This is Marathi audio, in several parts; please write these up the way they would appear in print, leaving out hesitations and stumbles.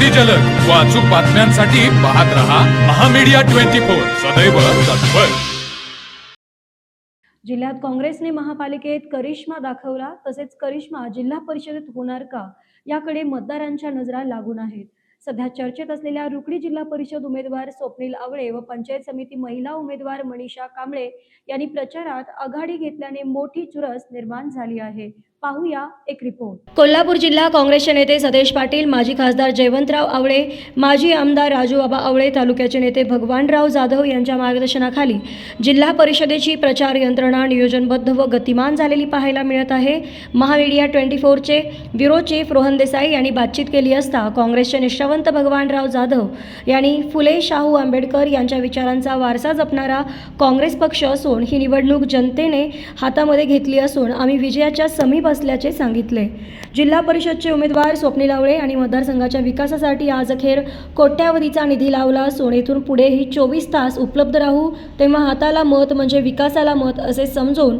अगदी जलद व अचूक बातम्यांसाठी पाहत रहा महामीडिया 24 सदैव तत्पर। जिल्ह्यात काँग्रेसने महापालिकेत करिश्मा दाखवला, तसेच करिश्मा जिल्हा परिषदेत होणार का याकडे मतदारांच्या नजरा लागून आहेत। सध्या चर्चेत असलेल्या रुकडी जिल्हा परिषद उमेदवार स्वप्नील आवळे व पंचायत समिती महिला उमेदवार मनीषा कांबळे यांनी प्रचारात आघाडी घेतल्याने मोठी चुरस निर्माण झाली आहे। पाहूया एक रिपोर्ट। कोल्हापूर जिल्हा काँग्रेसचे नेते सतेज पाटील, माजी खासदार जयवंतराव आवळे, माजी आमदार राजूबाबा आवळे, तालुक्याचे नेते भगवानराव जाधव यांच्या मार्गदर्शनाखाली जिल्हा परिषदेची प्रचार यंत्रणा नियोजनबद्ध व गतिमान झालेली पाहायला मिळत आहे। महामीडिया 24चे ब्युरो चीफ रोहन देसाई यांनी बातचीत केली असता काँग्रेसचे निष्ठावंत भगवानराव जाधव यांनी फुले शाहू आंबेडकर यांच्या विचारांचा वारसा जपणारा काँग्रेस पक्ष असून ही निवडणूक जनतेने हातामध्ये घेतली असून आम्ही विजयाच्या समीप असल्याचे सांगितले। जिल्हा परिषदचे उमेदवार स्वप्नील आवळे आणि मतदारसंघाच्या विकासासाठी आज अखेर कोट्यावधीचा निधी लावला असून येथून पुढेही 24 तास उपलब्ध राहू, तेव्हा हाताला मत म्हणजे विकासाला मत असे समजून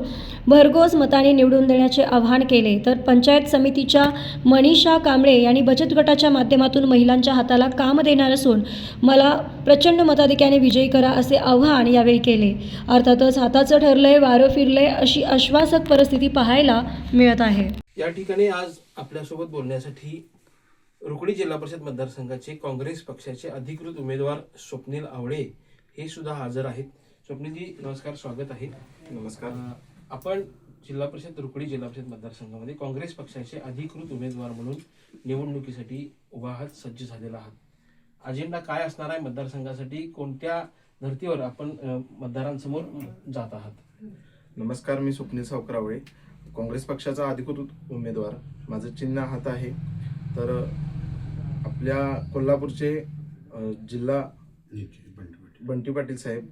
भरघोस मताने निवडून देण्याचे आवाहन केले। तर पंचायत समितीच्या मनीषा कांबळे यांनी बचत गटाच्या माध्यमातून महिलांच्या हाताला काम देणार असून मला प्रचंड मताधिक्याने विजयी करा असे आवाहन यावेळी केले। अर्थातच हाताचं ठरलंय, वारं फिरलंय अशी आश्वासक परिस्थिती पाहायला मिळत आहे। या ठिकाणी आज आपल्यासोबत बोलण्यासाठी रुकडी जिल्हा परिषद मतदारसंघाचे काँग्रेस पक्षाचे अधिकृत उमेदवार स्वप्नील आवळे हे सुद्धा हजर आहेत। स्वप्नीलजी नमस्कार, स्वागत आहे। नमस्कार। आपण जिल्हा परिषद रुकडी जिल्हा परिषद मतदारसंघामध्ये काँग्रेस पक्षाचे अधिकृत उमेदवार म्हणून निवडणुकीसाठी उभा आहात, सज्ज झालेला आहात। अजेंडा काय असणार आहे मतदारसंघासाठी, कोणत्या धर्तीवर आपण मतदारांसमोर जात आहात? नमस्कार, मी स्वप्नील सावकार आवळे, काँग्रेस पक्षाचा अधिकृत उमेदवार। माझं चिन्ह हात आहे। तर आपल्या कोल्हापूरचे जिल्हा बंटी पाटील साहेब,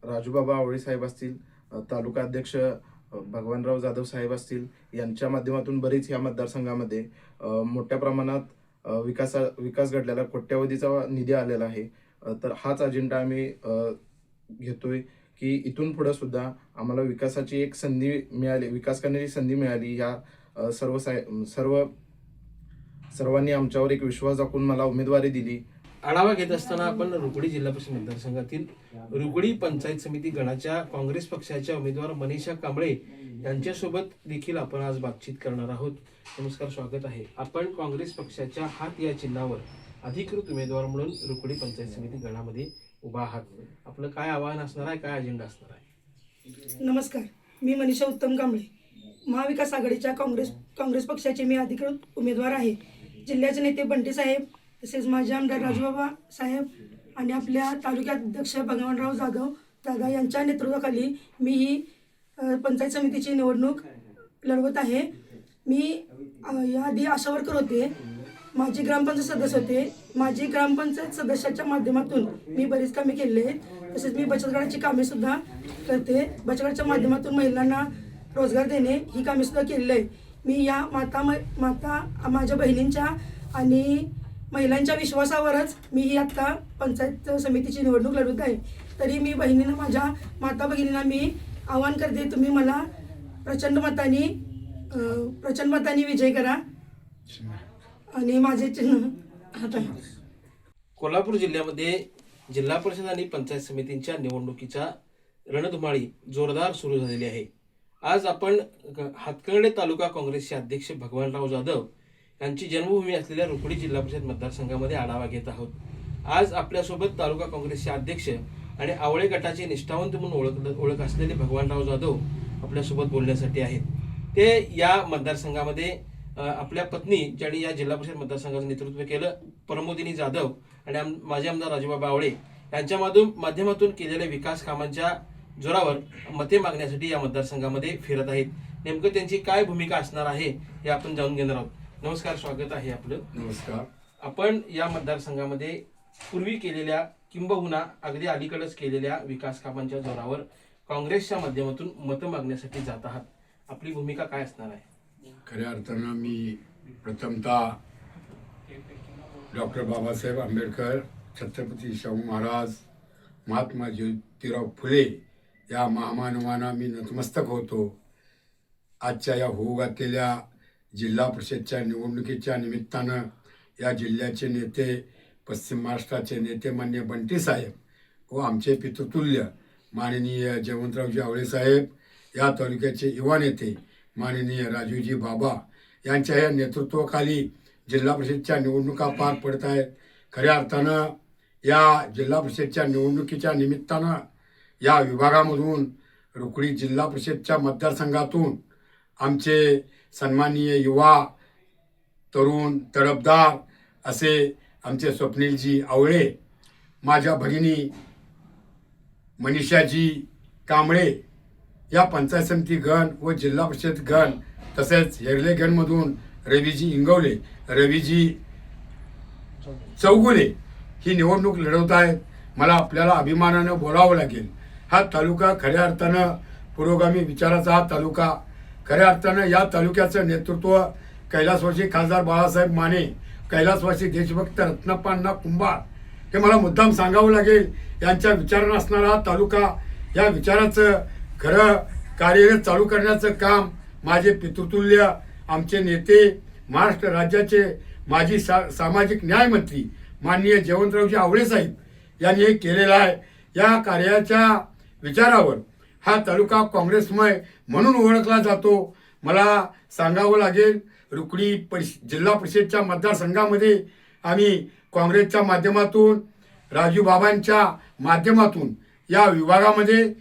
राजूबाबा आवळे साहेब असतील, तालुका अध्यक्ष भगवानराव जाधव साहेब असतील, यांच्या माध्यमातून बरीच या मतदारसंघामध्ये मोठ्या प्रमाणात विकास घडलेला, कोट्यावधीचा निधी आलेला आहे। तर हाच अजेंडा आम्ही घेतोय की इथून पुढे सुद्धा आम्हाला विकासाची एक संधी मिळाली, विकास करण्याची संधी मिळाली। या सर्वांनी आमच्यावर एक विश्वास दाखवून मला उमेदवारी दिली। आढावा घेत असताना आपण रुकडी जिल्हा परिषद मतदारसंघातील रुकडी पंचायत समिती गणाच्या काँग्रेस पक्षाच्या उमेदवार मनीषा कांबळे यांच्यासोबत देखील आपण आज बातचीत करणार आहोत। नमस्कार, स्वागत आहे। आपण काँग्रेस पक्षाच्या हात या चिन्हावर अधिकृत उमेदवार म्हणून रुकडी पंचायत समिती गणामध्ये उभा आहात। आपलं काय आव्हान असणार आहे, काय अजेंडा असणार आहे? नमस्कार, मी मनीषा उत्तम कांबळे, महाविकास आघाडीच्या काँग्रेस पक्षाचे मी अधिकृत उमेदवार आहे। जिल्ह्याचे नेते बंटी साहेब, तसेच माझे आमदार राजूबाबा साहेब आणि आपल्या तालुका अध्यक्ष भगवानराव जाधव दादा यांच्या नेतृत्वाखाली मी ही पंचायत समितीची निवडणूक लढवत आहे। मी याआधी आशा वर्कर होते, माझी ग्रामपंचायत सदस्य होते। माझी ग्रामपंचायत सदस्याच्या माध्यमातून मी बरीच कामे केली आहेत। तसेच मी बचत गटाची कामे सुद्धा करते। बचत गटाच्या माध्यमातून महिलांना रोजगार देणे ही कामे सुद्धा केलेली आहे। मी या माता माझ्या बहिणींच्या आणि महिलांच्या विश्वासावरच मी ही आता पंचायत समितीची निवडणूक लढवत आहे। तरी मी बहिणींना, माझ्या माता भगिनींना मी आवाहन करते, तुम्ही मला प्रचंड मतांनी विजय करा आणि माझे चिन्ह हात आहे। कोल्हापूर जिल्ह्यामध्ये जिल्हा परिषद आणि पंचायत समितींच्या निवडणुकीच्या रणधुमाळी जोरदार सुरू झालेली आहे। आज आपण हातकर्णे तालुका काँग्रेसचे अध्यक्ष भगवानराव जाधव यांची जन्मभूमी असलेल्या रुकडी जिल्हा परिषद मतदारसंघामध्ये आढावा घेत आहोत। आज आपल्यासोबत तालुका काँग्रेसचे अध्यक्ष आणि आवळे गटाचे निष्ठावंत म्हणून ओळख असलेले भगवानराव जाधव आपल्यासोबत बोलण्यासाठी आहेत। ते या मतदारसंघामध्ये आपल्या पत्नी, ज्यांनी या जिल्हा परिषद मतदारसंघाचं नेतृत्व केलं, प्रमोदिनी जाधव आणि माझे आमदार राजूबाबा आवळे यांच्या माध्यमातून केलेल्या विकास कामांच्या जोरावर मते मागण्यासाठी या मतदारसंघामध्ये फिरत आहेत। नेमकं त्यांची काय भूमिका असणार आहे हे आपण जाणून घेणार आहोत। नमस्कार, स्वागत आहे आपलं। नमस्कार। आपण या मतदारसंघामध्ये पूर्वी केलेल्या किंबहुना अगदी अलीकडेच केलेल्या विकास कामांच्या जोरावर काँग्रेसच्या माध्यमातून मतं मागण्यासाठी जात आहात। आपली भूमिका काय असणार आहे? खऱ्या अर्थानं मी प्रथमतः डॉक्टर बाबासाहेब आंबेडकर, छत्रपती शाहू महाराज, महात्मा ज्योतिराव फुले या महामानवांना मी नतमस्तक होतो। आजच्या या होऊ घातलेल्या जिल्हा परिषदच्या निवडणुकीच्या निमित्तानं या जिल्ह्याचे नेते, पश्चिम महाराष्ट्राचे नेते माननीय बंटी साहेब व आमचे पितृतुल्य माननीय जयवंतरावजी आवळे साहेब, या तालुक्याचे युवा नेते माननीय राजूजी बाबा यांच्या या नेतृत्वाखाली जिल्हा परिषदच्या निवडणुका पार पडत आहेत. खऱ्या अर्थानं या जिल्हा परिषदच्या निवडणुकीच्या निमित्तानं या विभागामधून रुकडी जिल्हा परिषदच्या मतदारसंघातून आमचे सन्माननीय युवा, तरुण, तडफदार असे आमचे स्वप्नीलजी आवळे, माझ्या भगिनी मनीषाजी कांबळे, या पंचायत समिती गण व जिल्हा परिषद गण, तसेच हेरले गणमधून रवीजी इंगवले, रवीजी चौगुले ही निवडणूक लढवत आहेत. मला आपल्याला अभिमानानं बोलावं लागेल. हा तालुका खऱ्या अर्थानं पुरोगामी विचाराचा हा तालुका. खऱ्या अर्थानं या तालुक्याचं नेतृत्व कैलासवासी खासदार बाळासाहेब माने, कैलासवासी देशभक्त रत्नप्पा कुंभार, हे मला मुद्दाम सांगावं लागेल. यांच्या विचारानं असणारा हा तालुका, या विचाराचं खरं कार्यरत चालू करण्याचं काम माझे पितृतुल्य आमचे नेते, महाराष्ट्र राज्याचे माजी सामाजिक न्याय मंत्री माननीय जयवंतरावजी आवळे साहेब यांनी हे केलेलं आहे. या कार्याच्या विचारावर हा तालुका काँग्रेसमय म्हणून ओळखला जातो. मला सांगावं लागेल, रुकडी जिल्हा परिषदच्या मतदारसंघामध्ये आम्ही काँग्रेसच्या माध्यमातून, राजू बाबांच्या माध्यमातून या विभागामध्ये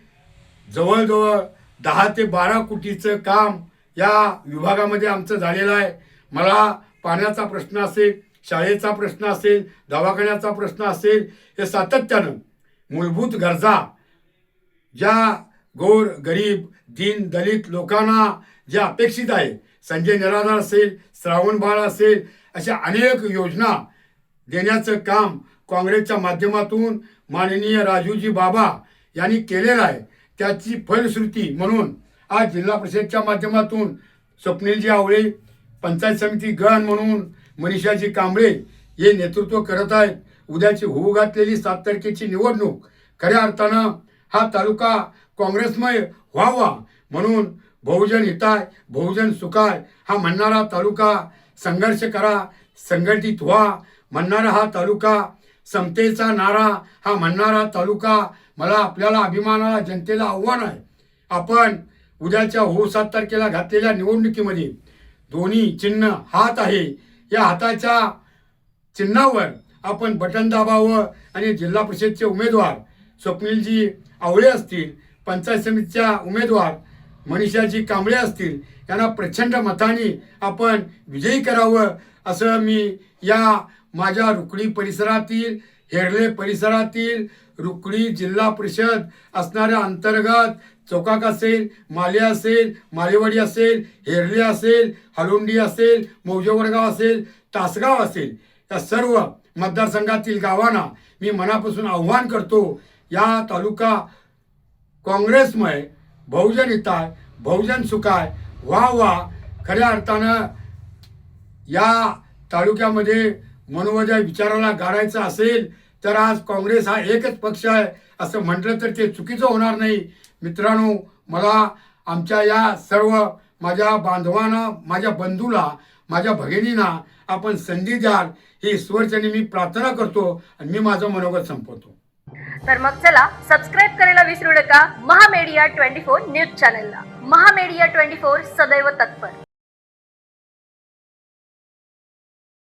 जवळजवळ 10 ते 12 कोटीचं काम या विभागामध्ये आमचं झालेलं आहे. मला पाण्याचा प्रश्न असेल, शाळेचा प्रश्न असेल, दवाखान्याचा प्रश्न असेल, हे सातत्यानं मूलभूत गरजा ज्या गोर गरीब दीन दलित लोकांना ज्या अपेक्षित आहे, संजय निराधार असेल, श्रावण बाळ असेल, अशा अनेक योजना देण्याचं काम काँग्रेसच्या माध्यमातून माननीय राजूजी बाबा यांनी केलेलं आहे. त्याची फलश्रुती म्हणून आज जिल्हा परिषदच्या माध्यमातून स्वप्नीलजी आवळे, पंचायत समिती गण म्हणून मनीषाजी कांबळे हे नेतृत्व करत आहेत. उद्याची होऊ घातलेली 7 तारखेची निवडणूक खऱ्या अर्थानं हा तालुका काँग्रेसमय व्हावा म्हणून बहुजन हिताय बहुजन सुखाय हा म्हणणारा तालुका, संघर्ष करा संघटित व्हा म्हणणारा हा तालुका, समतेचा नारा हा म्हणणारा तालुका. मला आपल्याला अभिमानाला जनतेला आव्हान आहे, आपण उद्याच्या 7 तारखेला घातलेल्या निवडणुकीमध्ये दोन्ही चिन्ह हात आहे, या हाताच्या चिन्हावर आपण बटन दाबावं आणि जिल्हा परिषदचे उमेदवार स्वप्नीलजी आवळे असतील, पंचायत समितीच्या उमेदवार मनीषाजी कांबळे असतील, यांना प्रचंड मताने आपण विजयी करावं असं मी या माझ्या रुकडी परिसरातील, हेरले परिसरातील रुकडी जिल्हा परिषद असणाऱ्या अंतर्गत चौकाक असेल, माले असेल, मालेवाडी असेल, हेरले असेल, हलोंडी असेल, मौजेवडगाव असेल, तासगाव असेल, या सर्व मतदारसंघातील गावांना मी मनापासून आव्हान करतो, या तालुका काँग्रेसमय बहुजन हिताय बहुजन सुखाय व्हा. खऱ्या अर्थानं या तालुक्यामध्ये मनोवध्या विचाराला गाडायचं असेल तर आज काँग्रेस हा एकच पक्ष आहे असं म्हटलं तर ते चुकीचं होणार नाही. मित्रांनो, मला आमच्या या सर्व माझ्या बांधवांना, माझ्या बंधूला, माझ्या भगिनींना आपण संधी द्याल ही ईश्वरचरणी मी प्रार्थना करतो आणि मी माझं मनोगत संपवतो. तर मग चला सबस्क्राईब करायला विसरू नका महामेडिया 24 न्यूज चॅनलला. महामेडिया 24 सदैव तत्पर.